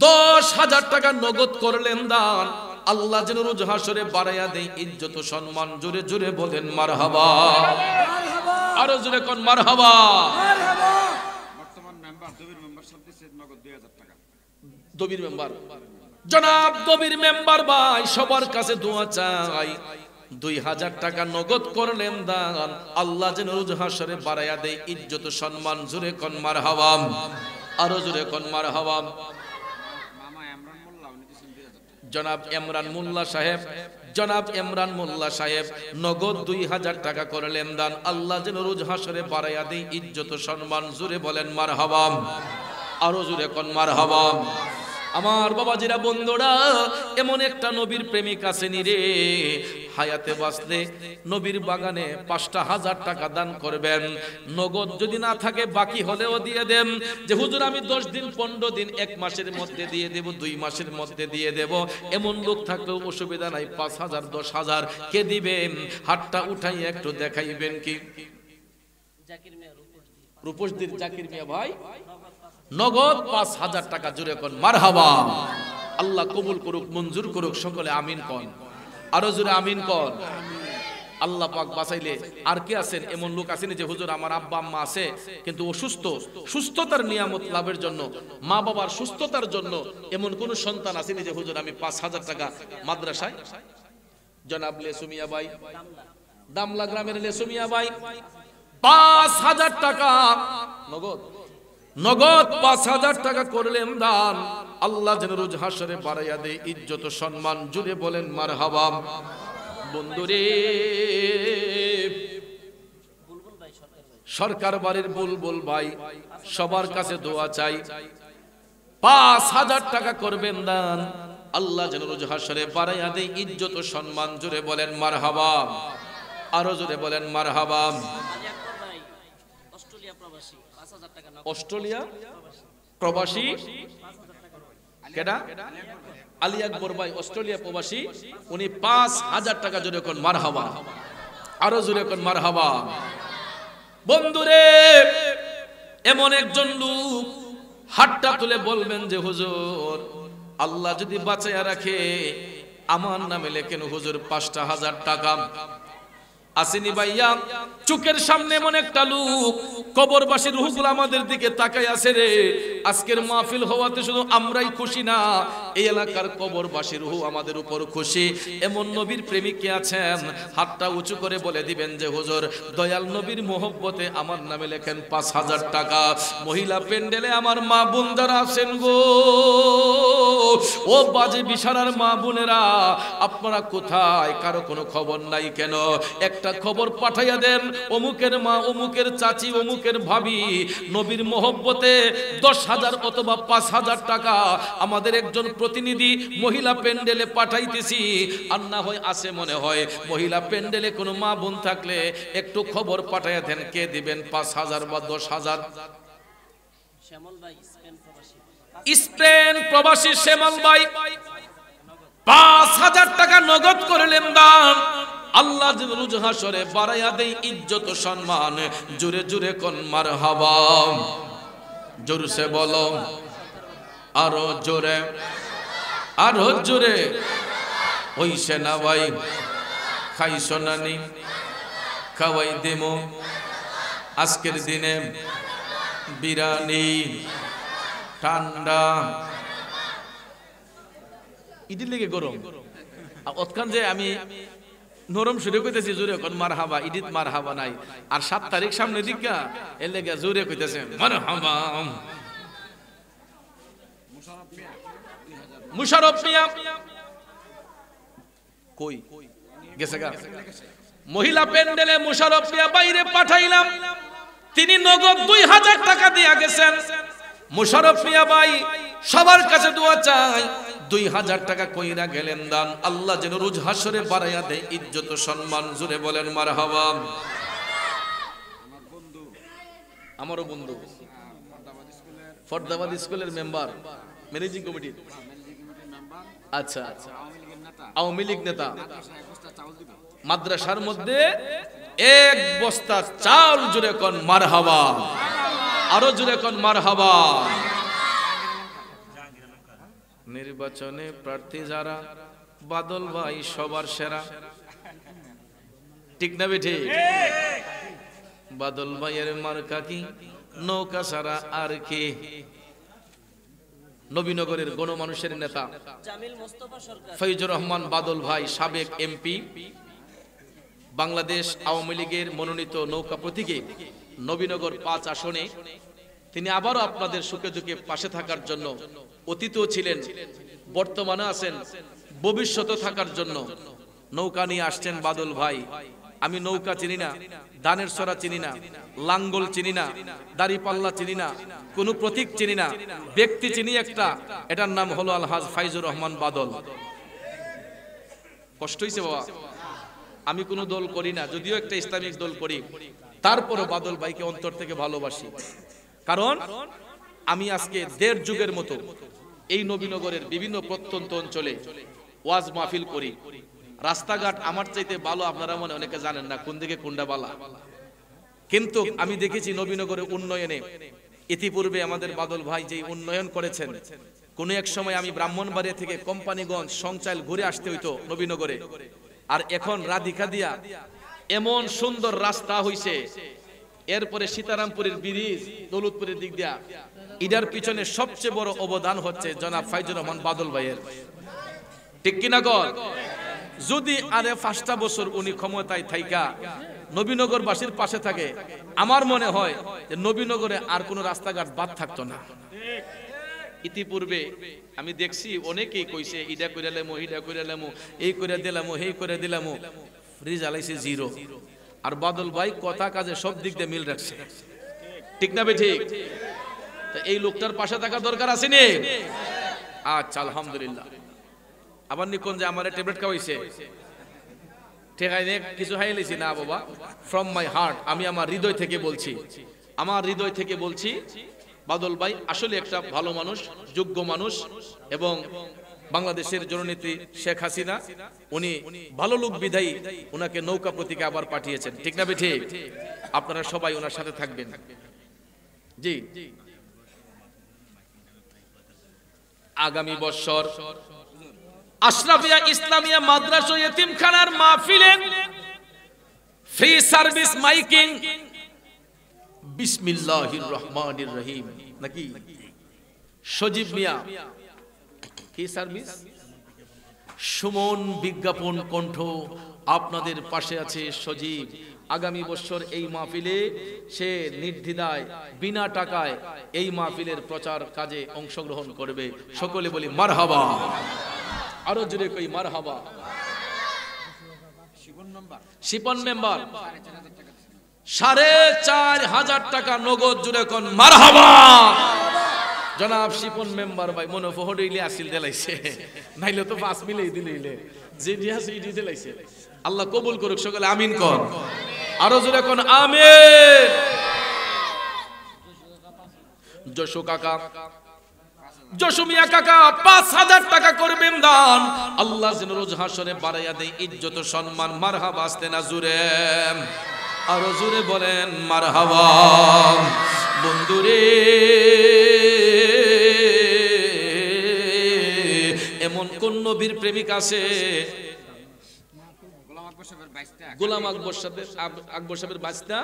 10,000 টাকা নগদ করলেন দান। আল্লাহ যেন রোজ হাসরে বাড়াইয়া দেয় ইজ্জত সম্মান। জোরে জোরে বলেন মারহাবা। আরো জোরে কোন মারহাবা। বর্তমান মেম্বার দবির মেম্বার সব দিছে নগদ 2,000 টাকা। দবির মেম্বার জনাব দবির মেম্বার ভাই সবার কাছে দোয়া চাই। 2,000 টাকা নগদ করলেন দান। আল্লাহ যেন রোজ হাসরে বাড়াইয়া দেয় ইজ্জত সম্মান। জোরে কোন মারহাবা। আরো জোরে কোন মারহাবা। জনাব ইমরান মোল্লা সাহেব, জনাব ইমরান মোল্লা সাহেব নগদ 2,000 টাকা করলেন দান। আল্লাহ যেন রোজ হাসরে বাড়াইয়া দেয় ইজ্জত সম্মান। জোরে বলেন মারহাবা। আরো জোরে কোন মারহাবা। আমার বাবাজিরা বন্ধুরা, এমন একটা নবীর প্রেমিক আসেনি রে, হায়াতে বাঁচলে নবীর বাগানে 5,000 টাকা দান করবেন। নগদ যদি না থাকে বাকি হলেও দিয়ে দেন, যে হুজুর আমি 10 দিন 15 দিন 1 মাসের মধ্যে দিয়ে দেব, 2 মাসের মধ্যে দিয়ে দেব, এমন লোক থাকলেও অসুবিধা নাই। 5,000 10,000 কে দিবেন? হাতটা উঠাই একটু দেখাইবেন কি? জাকির মিয়া, রূপসদীর জাকির মিয়া ভাই নগদ 5,000 টাকা। জুড়ে কোন মারহাবা। আল্লাহ কবুল করুক, মঞ্জুর করুক, সকলে আমিন কোন। আরো জোরে আমিন কোন। আল্লাহ পাক বাঁচাইলে আর কে আছেন? এমন লোক আছেন যে হুজুর আমার আব্বা আম্মা আছে কিন্তু অসুস্থ, সুস্থতার নিয়ামত লাভের জন্য, মা বাবার সুস্থতার জন্য এমন কোন সন্তান আসেনি যে হুজুর আমি 5,000 টাকা মাদ্রাসায়। জনাব লেসুমিয়া ভাই, দামলা গ্রামের লেসুমিয়া ভাই 5,000 টাকা নগদ নগদ ৫,০০০ টাকা করলেন দান, আল্লাহ যেন রোজ হাসরে বাড়াইয়া দেয় ইজ্জত সম্মান। জুড়ে বলেন মারহাবা। বন্ধুরে, সরকার বাড়ির বুলবুল ভাই সবার কাছে দোয়া চাই, ৫,০০০ টাকা করবেন দান, আল্লাহ যেন রোজ হাসরে বাড়াইয়া দেয় ইজ্জত সম্মান। জুড়ে বলেন মারহাবা, আরো জোরে বলেন মারহাবা। অস্ট্রেলিয়া প্রবাসী কেডা? আলী আকবর ভাই অস্ট্রেলিয়া প্রবাসী, উনি ৫,০০০ টাকা জোরে কোন মারহাবা, আরো জোরে কোন মারহাবা। বন্ধুরে, এমন একজন লোক হাতটা তুলে বলবেন যে হুজুর আল্লাহ যদি বাঁচাইয়া রাখে আমার নামে লেখেন হুজুর ৫,০০০ টাকা। আসেনি ভাইয়া, চোখের সামনে এমন একটা লোক, কবরবাসী রূহগুলো আমাদের দিকে তাকাই আছে রে। আজকের মাহফিল হওয়াতে শুধু আমরাই খুশি না, এই এলাকার কবরবাসী রূহ আমাদের উপর খুশি। এমন নবীর প্রেমিক কে আছেন? হাতটা উঁচু করে বলে দিবেন যে হুজুর দয়াল নবীর মোহব্বতে আমার নামে লেখেন ৫,০০০ টাকা। মহিলা পেন্ডেলে আমার মা বোন যারা আছেন গো, ও বাজে বিশারার মা বোনেরা, আপনারা কোথায়? কারো কোনো খবর নাই কেন? একটা খবর পাঠাইয়া দেন, অমুকের মা, অমুকের চাচি, অমুকের ভাবি নবীর মোহব্বতে ১০,০০০ অথবা ৫,০০০ টাকা আমাদের একজন প্রতিনিধি মহিলা পেন্ডেলে পাঠাইতেছি। আর না হয় আছে মনে হয় মহিলা পেন্ডেলে কোনো মা বোন থাকলে একটু খবর পাঠাইয়া দেন, কে দিবেন ৫,০০০ বা ১০,০০০? স্পেন প্রবাসী শ্যামল ভাই ৫,০০০ টাকা নগদ করলেন দান, আল্লাহ রোজ হাসরে বাড়াইয়া দেয় ইজ্জত সম্মান। জোরে জোরে কোন মারহাবা, জোরসে বলো, আরো জোরে, আরো জোরে। ওই সেনা ভাই খাইছো নানি, খাওয়াই দেমো আজকের দিনে বিরিয়ানি ঠান্ডা, ইডির লেগে গরম অতখান যে আমি নরম সুরে কইতেছি জোরে কোন মারহাবা, ইডিত মারহাবা নাই। আর ৭ তারিখ সামনে দিকা এর লেগে জোরে কইতেছে মারহাবা। মুশারফ মিয়া কই গেছে গা? মহিলা পেন্ডেলে মুশারফ মিয়া বাইরে পাঠাইলাম, তিনি নগদ ২,০০০ টাকা দিয়া গেছেন। মুশারফ মিয়া ভাই সবার কাছে দোয়া চাই, ২,০০০ টাকা কইরা গেলেন দান, আল্লাহ যেন রোজ হাসরে বাড়াইয়া দেয় ইজ্জত সম্মান। জুড়ে বলেন মারহাবা। আমারও বন্ধু, ফরদাবাদ স্কুলের মেম্বার, ম্যানেজিং কমিটির, আচ্ছা আওয়ামী লীগ নেতা, মাদ্রাসার মধ্যে ১ বস্তা চাল। জুড়ে কোন মারহাবা, আরো জুড়ে কোন মারহাবা। নির্বাচনে প্রার্থী যারা, বাদল ভাই সবার সেরা, ঠিক না বেঠি? বাদল ভাইয়ের মার্কা কি? নৌকা ছাড়া আর কি? নবীনগরের গণমানুষের নেতা ফৈজুর রহমান বাদল ভাই, সাবেক এমপি, বাংলাদেশ আওয়ামী লীগের মনোনীত নৌকা প্রতীকে নবীনগর ৫ আসনে তিনি আবারও আপনাদের সুখে দুঃখে পাশে থাকার জন্য, অতীতও ছিলেন, বর্তমানে আছেন, ভবিষ্যতে থাকার জন্য নৌকা নিয়ে আসছেন বাদল ভাই। আমি নৌকা চিনি না, দানের ছড়া চিনি না, লাঙ্গল চিনি না, দাড়িপাল্লা চিনি না, কোনো প্রতীক চিনি না, ব্যক্তি চিনি একটা, এটার নাম হলো আলহাজ ফাইজুর রহমান বাদল। কষ্ট হইছে বাবা, আমি কোনো দল করি না, যদিও একটা ইসলামিক দল করি, তারপরও বাদল ভাইকে অন্তর থেকে ভালোবাসি। কারণ আমি আজকে ১.৫ যুগের মতো এই নবীনগরের বিভিন্ন প্রত্যন্ত অঞ্চলে ওয়াজ মাহফিল করি। রাস্তাঘাট আমার চাইতে ভালো আপনারা মনে অনেকে জানেন না কোন দিকে কোনটা বালা, কিন্তু আমি দেখেছি নবীনগরের উন্নয়নে ইতিপূর্বে আমাদের বাদল ভাই যে উন্নয়ন করেছেন। কোন এক সময় আমি ব্রাহ্মণবাড়িয়া থেকে কোম্পানিগঞ্জ সংচাইল ঘুরে আসতে হইতো নবীনগরে, আর এখন রাধিকা দিয়া এমন সুন্দর রাস্তা হইছে। এরপরে সীতারামপুরের ব্রিজ, দৌলতপুরের দিক দিয়া, ইডার পিছনে সবচেয়ে বড় অবদান হচ্ছে জনাব ফাইজুর রহমান বাদল ভাইয়ের, ঠিক কিনা গো? যদি আরে ৫টা বছর উনি ক্ষমতায় থাইকা নবীনগরবাসীর পাশে থাকে, আমার মনে হয় যে নবীনগরে আর কোনো রাস্তাঘাট বাদ থাকতো না। ইতিপূর্বে আমি দেখছি অনেকেই কইছে ইডা কইরা লেমো, ইডা কইরা লেমো, এই কইরা দিলামো, এই কইরা দিলামো, রিজাল্ট আইছে জিরো। আর বাদল ভাই কথা কাজে সব দিক দিয়ে মিল রাখছে, ঠিক না বে ঠিক? তা এই লোকটার পাশে থাকা দরকার আছে নি? আচ্ছা আলহামদুলিল্লাহ। আবার নিকন যে আমার ট্যাবলেট খাওয়াইছে, ঠিক আছে কিছু হাইলেছি না বাবা, ফ্রম মাই হার্ট আমি আমার হৃদয় থেকে বলছি, আমার হৃদয় থেকে বলছি বাদল ভাই আসলে একটা ভালো মানুষ, যোগ্য মানুষ, এবং বাংলাদেশের জননেত্রী শেখ হাসিনা উনি ভালো লোক বিধায়ী উনাকে নৌকা প্রতীকে আবার পাঠিয়েছেন, ঠিক না বেঠি? আপনারা সবাই ওনার সাথে থাকবেন। জি, আগামী বছর আশরাফিয়া ইসলামিয়া মাদ্রাসা ইতিমখানার মাহফিলে ফ্রি সার্ভিস মাইকিং বিসমিল্লাহির রহমানির রহিম নাকি সজীব মিয়া কি সার্ভিস, সুমন বিজ্ঞাপন কণ্ঠ আপনাদের পাশে আছে সজীব। আগামী বছর এই মাহফিলে সে নির্দ্বিধায় বিনা টাকায় এই মাহফিলের প্রচার কাজে অংশগ্রহণ করবে। সকলে বলি মারহাবা, আরো জোরে কই মারহাবা। শিপন মেম্বার 4,500 টাকা নগদ, জুড়ে কোন মারহাবা। জনাব শিপন মেম্বার ভাই মনে ফহডইলে আসিল দিলাইছে, নাইলে তো 5 মিলেই দিলেইলে যে দিয়াছে ইডি দিলাইছে। আল্লাহ কবুল করুক, সকলে আমিন কোন, আরো জোরে কোন আমিন। যশো কাকা, যশো মিয়া কাকা 5,000 টাকা করবেন দান। আল্লাহ যেন রোজ হাসরে বাড়াইয়া দেয় ইজ্জত সম্মান। মারহাবা আসতে না জুরে, আরো জোরে বলেন মারহাবা। বন্ধুরে এমন কোন নবীর প্রেমিক আছে? গোলাম আকবর সাহেবের বাইস্তা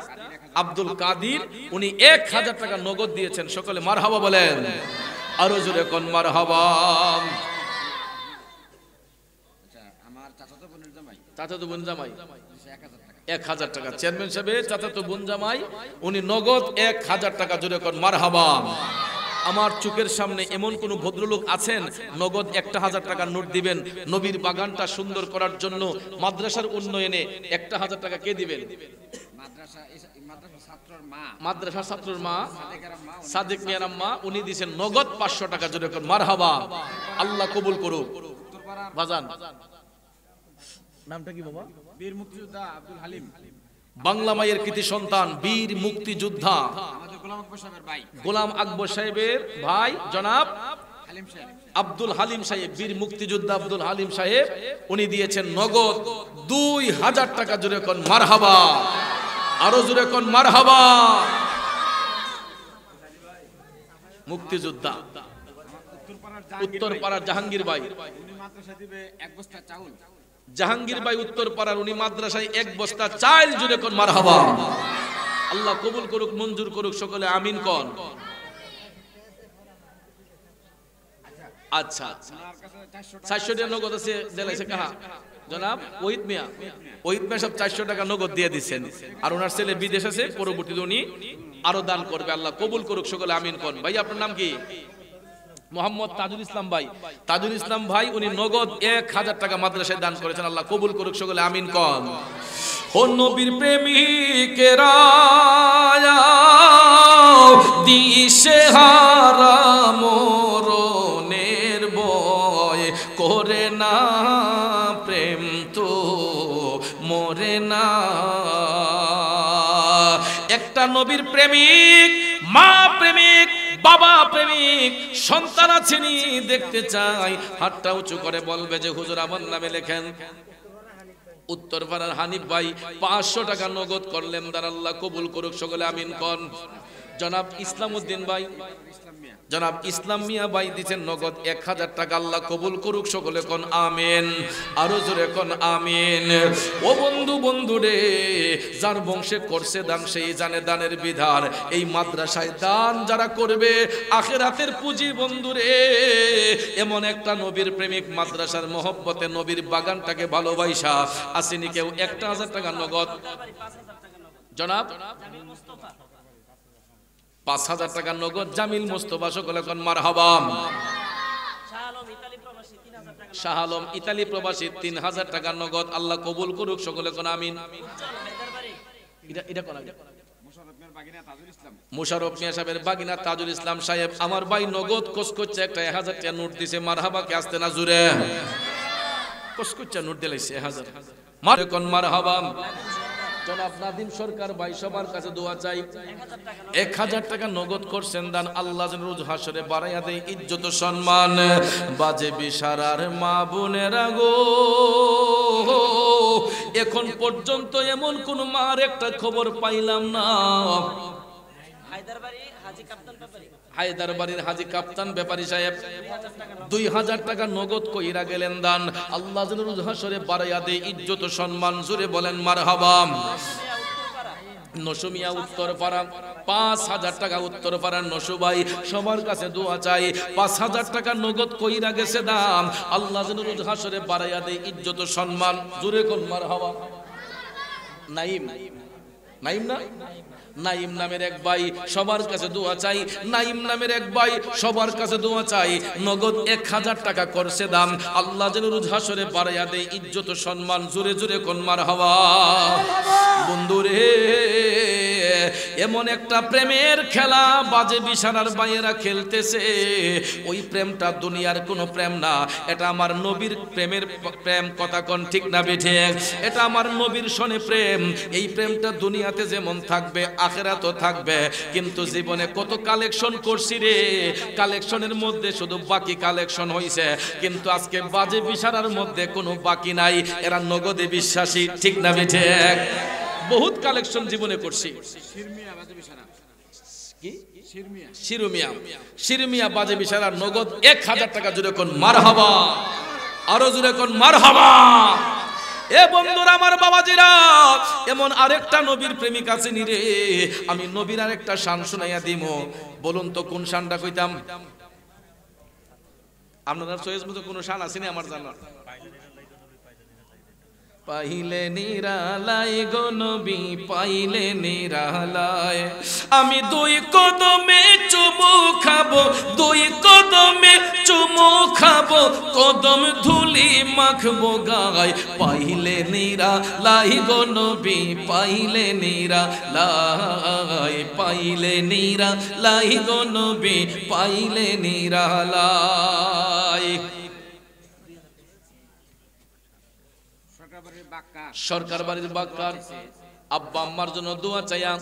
আব্দুল কাদির, উনি 1,000 টাকা নগদ দিয়েছেন। সকলে মারহাবা বলেন, আরো জোরে কোন মারহাবা। চাচাতো বোন জামাই 1,000 টাকা, চেয়ারম্যান সাহেবের চাচাতো বোন জামাই উনি নগদ 1,000 টাকা, জোরে কোন মারহাবা। আমার চোখের সামনে এমন কোন ভদ্রলোক আছেন নগদ 1,000 টাকা নোট দিবেন নবীর বাগানটা সুন্দর করার জন্য, মাদ্রাসার উন্নয়নে 1,000 টাকা কে দিবেন? মাদ্রাসার ছাত্রর মা সাদেক মিয়ার আম্মা, উনি দিয়েছেন নগদ 500 টাকা, জোরে কোন মারহাবা। আল্লাহ কবুল করুক। বাজান নামটা কি বাবা? বীর মুক্তিযোদ্ধা আব্দুল হালিম, বাংলা মায়ের কৃতি সন্তান, বীর মুক্তিযোদ্ধা আমাদের গোলাম আকবর সাহেবের ভাই জনাব আব্দুল হালিম সাহেব, বীর মুক্তিযোদ্ধা আব্দুল হালিম সাহেব, উনি দিয়েছেন নগদ 2,000 টাকা, জোরে কোন মারহাবা, আরো জোরে কোন মারহাবা। মুক্তিযোদ্ধা উত্তরপাড়ার জাহাঙ্গীর ভাই, জাহাঙ্গীর ভাই উত্তরপাড়ার, উনি মাদ্রাসায় 1 বস্তা চাল, জুড়ে কোন মারহাবা। আল্লাহ কবুল করুক, মঞ্জুর করুক, সকলে আমিন কোন। আচ্ছা 400 টাকা নগদ আছে, দিলাইছে কাহা? জনাব ওহিদ মিয়া, ওহিদ মিয়া সব 400 টাকা নগদ দিয়ে দিচ্ছেন। আর ওনার ছেলে বিদেশ আছে, পরবর্তীতে উনি আরো দান করবে। আল্লাহ কবুল করুক, সকলে আমিন কোন। ভাই আপনার নাম কি? মোহাম্মদ তাজুল ইসলাম ভাই, তাজুল ইসলাম ভাই উনি নগদ 1,000 টাকা মাদ্রাসায় দান করেছেন। আল্লাহ কবুল করুক, সকলে আমিন কোন। ও নবীর প্রেমিকেরা দিশেহারা মরণের ভয় করে না, প্রেম তো মরে না। একটা নবীর প্রেমিক, মা প্রেমিক, বাবা প্রেমিক, সন্তান আছেনি দেখতে চাই, হাতটা উঁচু করে বলবে যে হুজুর আমার নামে লেখেন। উত্তরপাড়ার হানিফ ভাই 500 টাকা নগদ করলেন, দার আল্লাহ কবুল করুক, সকলে আমিন কোন। জনাব ইসলাম উদ্দিন ভাই, জনাব ইসলাম মিয়া ভাই দিচ্ছেন নগদ 1,000 টাকা, আল্লাহ কবুল করুক, সকলে কোন আমিন, আরো জোরে কোন আমিন। ও বন্ধু, বন্ধু রে, যার বংশে করছে দান সেই জানে দানের বিধান। এই মাদ্রাসায় দান যারা করবে আখিরাতের পুঁজি, বন্ধু রে। এমন একটা নবীর প্রেমিক মাদ্রাসার মহব্বতে নবীর বাগানটাকে ভালোবাসা আসেনি কেউ? 1,000 টাকা নগদ জনাব 5,000 টাকা নগদ জামিল মুস্তাফা, সকলে কোন মারহাবা। শাহ আলম ইতালি প্রবাসী 3,000 টাকা নগদ, আল্লাহ কবুল করুক, সকলে কোন আমিন। এটা কোন মুশাররফ মিয়া সাহেবের বাগিনা তাজুল ইসলাম সাহেব, আমার ভাই নগদ কোস করছে একটা 1000 টাকা নোট দিছে, মারহাবা কে আসতে না জুড়ে কোস করছে নোট দিলাইছে 1000, মারে কোন মারহাবা। জনাব নাদিম সরকার ভাই, সবার কাছে দোয়া চাই, 1000 টাকা নগদ করছেন দান, আল্লাহ যেন রোজ হাসরে বাড়াইয়া দেয় ইজ্জত সম্মান। বাজে বিশারার মা বোনেরা গো, এখন পর্যন্ত এমন কোন মার একটা খবর পাইলাম না। হায়দারবাড়ির হাজী কাপ্তান ব্যাপারী সাহেব 2000 টাকা নগদ কইরা গেলেন দান, আল্লাহ যেন রোজ হাসরে বাড়াইয়া দেয় ইজ্জত সম্মান। জোরে বলেন মারহাবা। নসুমিয়া উত্তরপাড়া 5000 টাকা, উত্তরপাড়ার নসু ভাই, সবার কাছে দোয়া চাই, 5000 টাকা নগদ কইরা গেছে দাম, আল্লাহ যেন রোজ হাসরে বাড়াইয়া দেয় ইজ্জত সম্মান। জোরে কোন মারহাবা। নাইম, নাইম না, নাইম নামের এক ভাই, সবার কাছে দোয়া চাই, নাইম নামের এক ভাই, সবার কাছে দোয়া চাই, নগদ 1000 টাকা করছে দাম, আল্লাহ যেন রোজ হাসরে বাড়াইয়া দেয় ইজ্জত সম্মান। জোরে জোরে কোন মারহাবা। বন্ধুরে, এমন একটা প্রেমের খেলা বাজে বিশারার ভাইয়েরা খেলতেছে, ওই প্রেমটা দুনিয়ার কোনো প্রেম না, এটা আমার নবীর প্রেমের প্রেম। কথা কোন ঠিক না বেঠে? এটা আমার নবীর সনে প্রেম। এই প্রেমটা দুনিয়াতে যেমন থাকবে আখিরাতেও থাকবে। কিন্তু জীবনে কত কালেকশন করছি রে, কালেকশনের মধ্যে শুধু বাকি কালেকশন হইছে, কিন্তু আজকে বাজে বিশারার মধ্যে কোনো বাকি নাই, এরা নগদে বিশ্বাসী। ঠিক না বেঠে? বহুত কালেকশন জীবনে করছি। শিরমিয়া বাজে বিশারার নগদ 1000 টাকা। জুড়ে কোন মারহাবা, আরো জুড়ে কোন মারহাবা। এ বন্ধুরা, আমার বাবাজিরা, এমন আরেকটা নবীর প্রেমিক আছে নি রে, আমি নবীর আরেকটা শান শুনাইয়া দিব। বলুন তো কোন শানটা কইতাম? আপনাদের চয়েস মতো কোন শান আছে নি আমার জানা? পাইলে নিরালায় গো নবী, পাইলে নিরালায়, আমি 2 কদমে চুমু খাবো, 2 কদমে চুমু খাবো, কদম ধুলি মাখবো গায়। পাইলে নিরালায় গো নবী, পাইলে নিরালায়, পাইলে নিরালায় গো নবী, পাইলে নিরালায়। সরকার বাড়ির বাক্কার আব্বা আম্মার জন্য দোয়া চাইয়া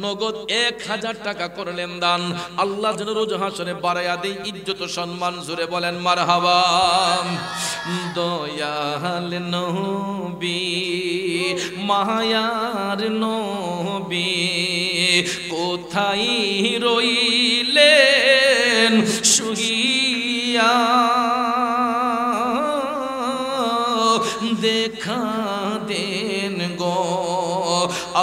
নগদ 1000 টাকা করলেন দান, আল্লাহ যেন রোজ হাসরে বাড়াইয়া দেয় ইজ্জত সম্মান। জোরে বলেন মারহাবা। দয়াল নবী, মায়ার নবী, কোথায় রইলেন শুইয়া, দেখা দেন গো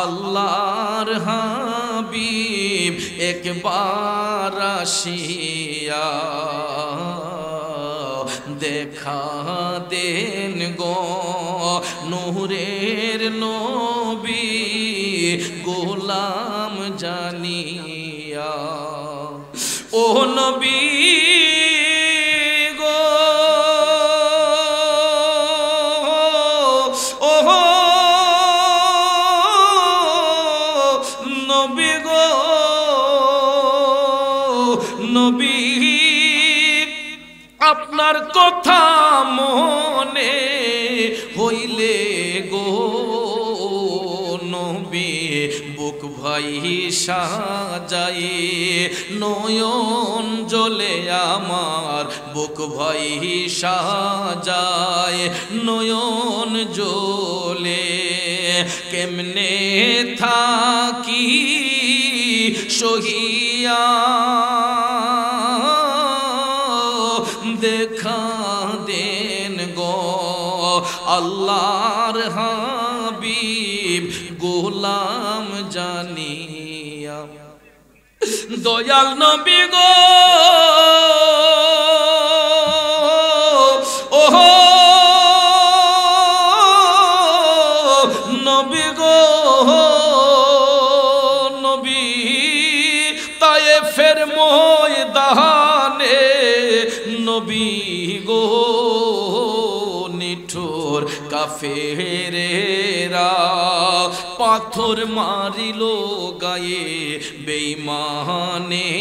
আল্লাহর হাবিব, একবার আসিয়া দেখা দেন গো নূরের নবী, গোলাম জানিয়া। ও নবী আপনার কথা মনে হইলে গো নবী, বুক ভাই সাজাই নয়ন জ্বলে আমার, বুক ভাই সাজায় নয়ন জ্বলে। কেমনে থাকি সহিয়া, দেখা দেন গো আল্লাহর হাবিব, গোলাম জানিয়া। দয়াল নবী গো ওহো নবী গো, কাফেরেরা পাথর মারিল গায়ে বেঈমানেরা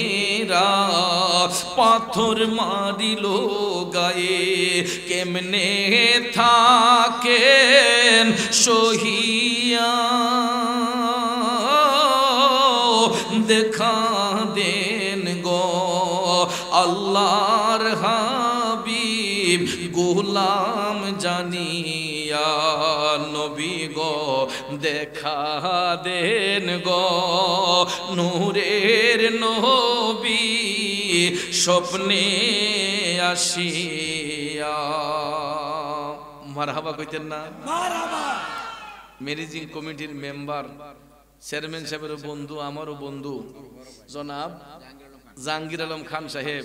পাথর মারিল গায়ে কেমনে থাকেন সহিয়া দেখা দেন গো আল্লাহর হাবিব গোলাম জানিয়া নবী গো দেখা দেন গো নূরের নবী স্বপ্নে আসিয়া মারহাবা কইতেন না মারহাবা ম্যানেজিং কমিটির মেম্বার চেয়ারম্যান সাহেবের বন্ধু আমারও বন্ধু জনাব জাহাঙ্গীর আলম খান সাহেব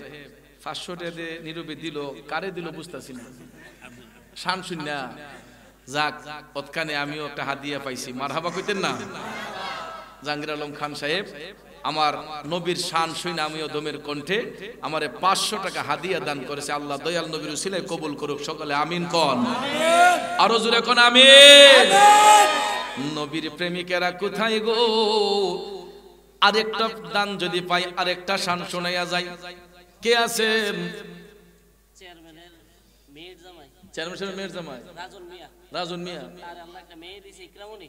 500 টাকা নীরবে দিল কারে দিল বুঝতাছি না শান শুননা যাক ওতকানে আমিও একটা হাদিয়া পাইছি মারহাবা কইতেন না জাহাঙ্গীর আলম খান সাহেব আমার নবীর শান শুনে আমিও দমের কণ্ঠে আমারে 500 টাকা হাদিয়া দান করেছে আল্লাহ দয়াল নবীর উসিলায় কবুল করুক সকলে আমিন কোন আরো জোরে কোন আমিন নবীর প্রেমিকেরা কোথায় গো আরেকটা দান যদি পাই আরেকটা শান শোনাইয়া যায় কে আছেন চেয়ারম্যানের মেয়ের জামাই চেয়ারম্যানের মেয়ের জামাই রাজন মিয়া রাজন মিয়া আর আল্লাহ একটা মেয়ে দিয়েছে ইকরামনি